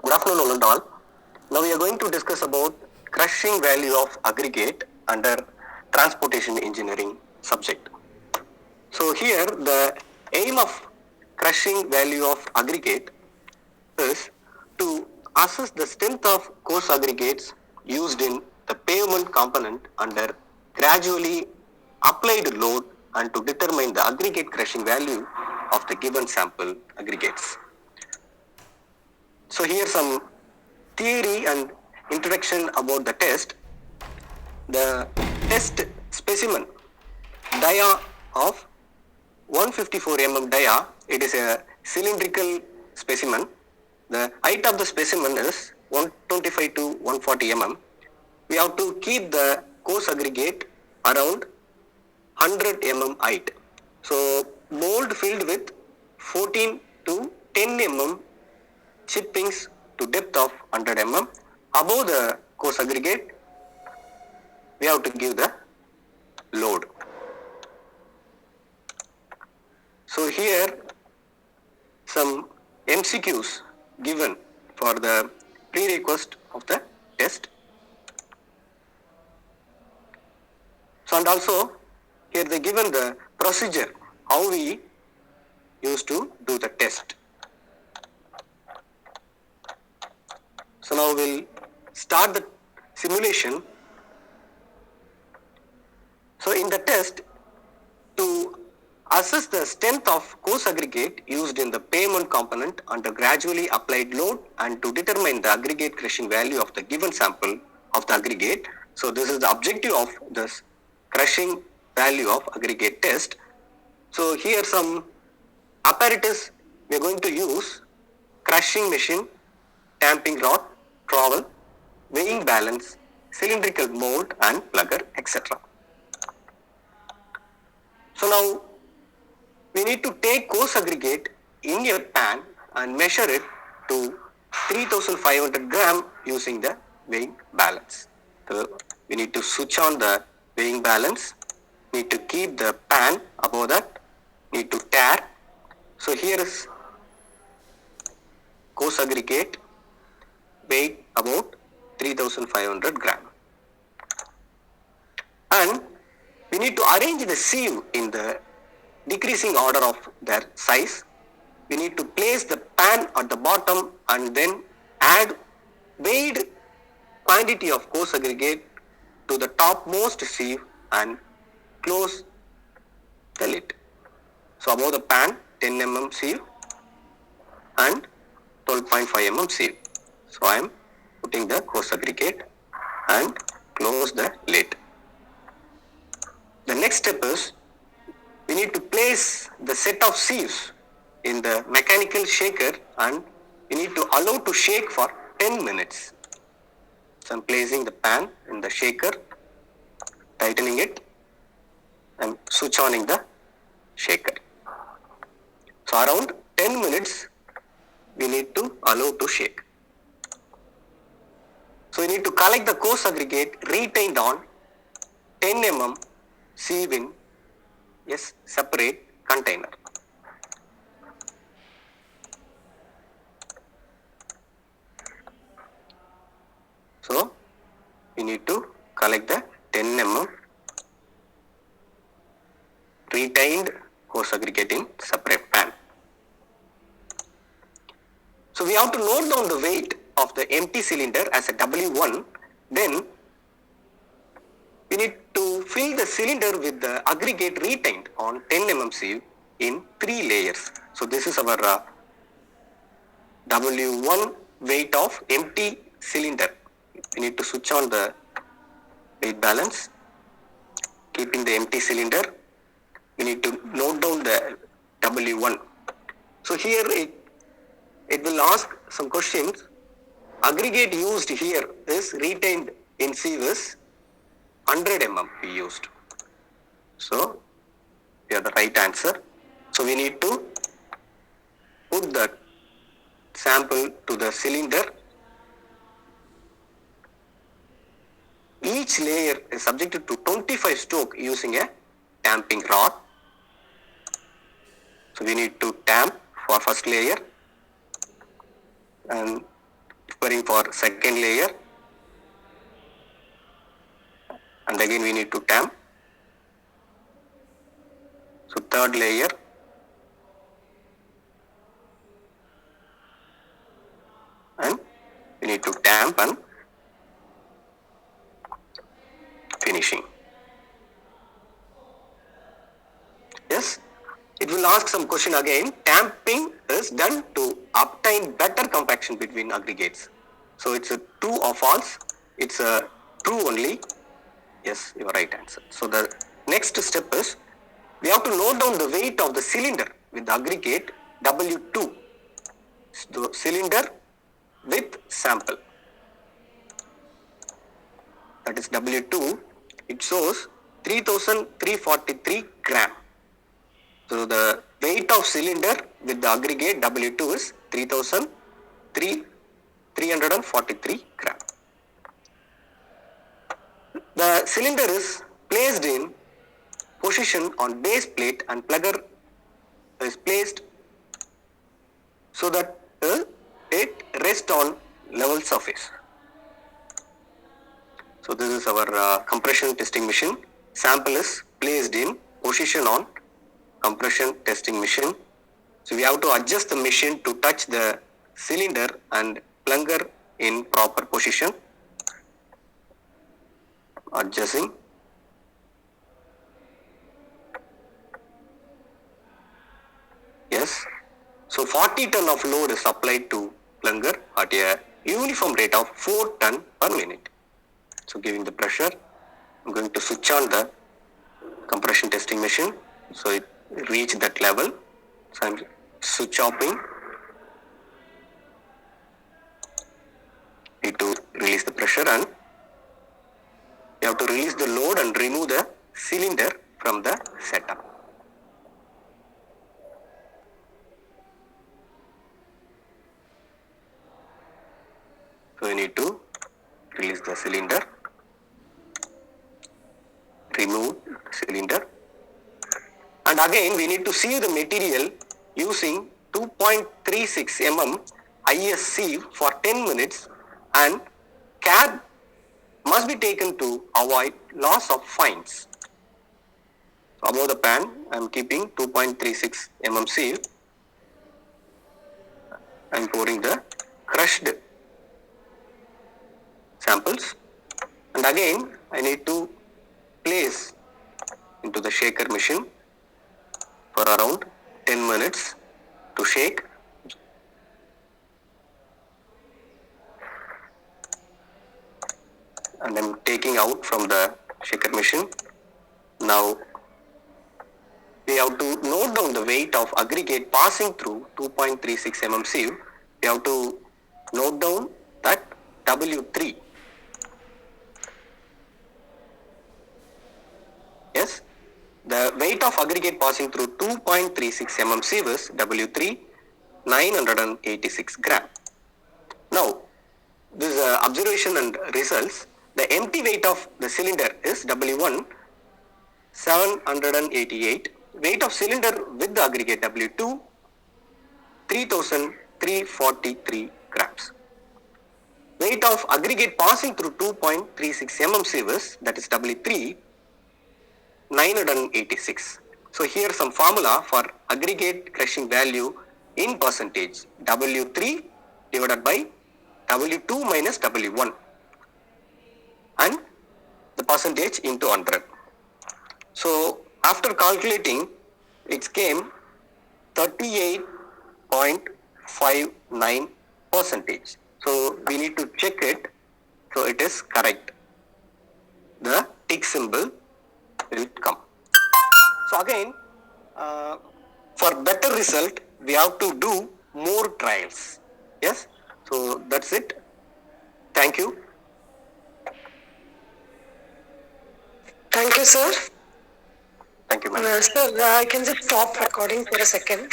Good afternoon, all. Now we are going to discuss about crushing value of aggregate under transportation engineering subject. So here the aim of crushing value of aggregate is to assess the strength of coarse aggregates used in the pavement component under gradually applied load and to determine the aggregate crushing value of the given sample aggregates. So here some theory and introduction about the test. The test specimen dia of 154 mm dia, it is a cylindrical specimen. The height of the specimen is 125 to 140 mm. We have to keep the coarse aggregate around 100 mm height. So mold filled with 14 to 10 mm chippings to depth of 100 mm. Above the coarse aggregate, we have to give the load. So here some MCQs given for the prerequisite of the test. So and also here they given the procedure how we used to do the test. So now we'll start the simulation. So in the test, to assess the strength of coarse aggregate used in the pavement component under gradually applied load and to determine the aggregate crushing value of the given sample of the aggregate. So this is the objective of this crushing value of aggregate test. So here some apparatus we are going to use: crushing machine, tamping rod, trowel, weighing balance, cylindrical mold and plugger, etc. So now we need to take coarse aggregate in a pan and measure it to 3500 gram using the weighing balance. So we need to switch on the weighing balance, need to keep the pan above that, need to tare. So here is coarse aggregate weight about 3500 gram. And we need to arrange the sieve in the decreasing order of their size. We need to place the pan at the bottom and then add weighed quantity of coarse aggregate to the topmost sieve and close the lid. So above the pan 10 mm sieve and 12.5 mm sieve. So I am putting the coarse aggregate and close the lid. The next step is we need to place the set of sieves in the mechanical shaker and we need to allow to shake for 10 minutes. So I am placing the pan in the shaker, tightening it and switch on the shaker. So around 10 minutes we need to allow to shake. So we need to collect the coarse aggregate retained on 10 mm sieve in a separate container. So we need to collect the 10 mm retained coarse aggregate in separate pan. So we have to note down the weight of the empty cylinder as a W1. Then we need to fill the cylinder with the aggregate retained on 10 mm sieve in 3 layers. So this is our W1 weight of empty cylinder. We need to switch on the weight balance, keeping the empty cylinder. We need to note down the W1. So here it will ask some questions. Aggregate used here is retained in sieve is 100 mm we used. So we have the right answer. So we need to put the sample to the cylinder. Each layer is subjected to 25 stroke using a tamping rod. So we need to tamp for first layer and preparing for second layer, and again we need to tamp. So third layer, and we need to tamp and finishing. Yes, it will ask some question again. Tamping is done to obtain better compaction between aggregates. So it's a true or false. It's a true only. Yes, your right answer. So the next step is we have to note down the weight of the cylinder with the aggregate W2. So cylinder with sample. That is W2. It shows 3343 gram. So the weight of cylinder with the aggregate W2 is 343 gram. The cylinder is placed in position on base plate and plugger is placed so that it rests on level surface. So this is our compression testing machine. Sample is placed in position on compression testing machine. So we have to adjust the machine to touch the cylinder and plunger in proper position. Adjusting. Yes. So 40 ton of load is applied to plunger at a uniform rate of 4 ton per minute. So giving the pressure, I'm going to switch on the compression testing machine. So it reach that level. So I'm switch offing. Need to release the pressure, and you have to release the load and remove the cylinder from the setup. So you need to release the cylinder, remove cylinder, and again we need to sieve the material using 2.36 mm IS sieve for 10 minutes, and care must be taken to avoid loss of fines. So above the pan I am keeping 2.36 mm sieve and pouring the crushed samples, and again I need to place into the shaker machine for around 10 minutes to shake. And I'm taking out from the shaker machine. Now we have to note down the weight of aggregate passing through 2.36 mm sieve. We have to note down that W3. Yes, the weight of aggregate passing through 2.36 mm sieve is W3, 986 gram. Now, this observation and results. The empty weight of the cylinder is W1, 788. Weight of cylinder with the aggregate W2, 3343 grams. Weight of aggregate passing through 2.36 mm sieve is, that is W3, 986. So here some formula for aggregate crushing value in percentage. W3 divided by W2 minus W1, and the percentage into 100. So after calculating, it came 38.59 percentage. So we need to check it. So it is correct. The tick symbol will come. So again, for better result, we have to do more trials. Yes. So that's it. Thank you. Thank you, sir. Thank you, ma'am. Sir, I can just stop recording for a second.